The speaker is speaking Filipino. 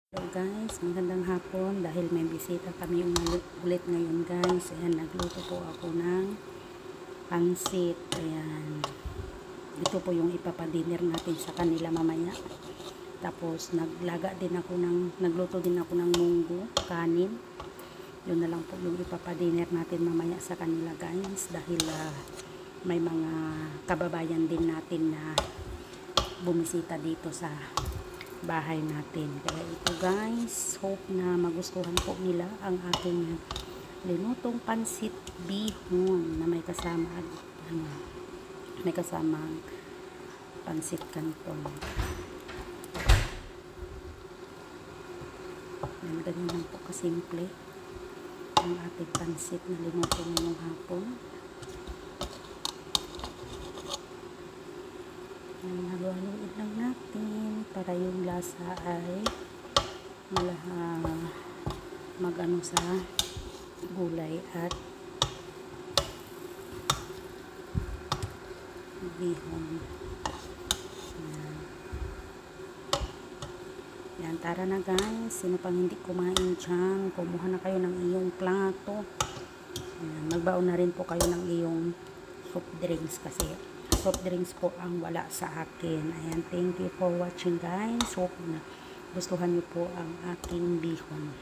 Hello guys, magandang hapon dahil may bisita kami ulit ngayon guys. Ayan, nagluto po ako ng pansit. Ayan, ito po yung ipapadinner natin sa kanila mamaya. Tapos nagluto din ako ng munggo, kanin. Yun na lang po yung ipapadinner natin mamaya sa kanila guys. Dahil may mga kababayan din natin na bumisita dito sa bahay natin. Kaya ito guys, hope na magustuhan po nila ang aking linutong pansit bihon na may kasamang pansit canton. Ganyan lang po kasimple ang ating pansit na linuto ngayong hapon. Halu-haluin lang natin para yung lasa ay mag-ano sa gulay at bihon. Yan, tara na guys. Sino pang hindi kumain dyan, kumuha na kayo ng iyong plato. Yan, magbaon na rin po kayo ng iyong soft drinks kasi soft drinks po ang wala sa akin. Ayan, thank you for watching guys. Hope na gustuhan niyo po ang aking bihon.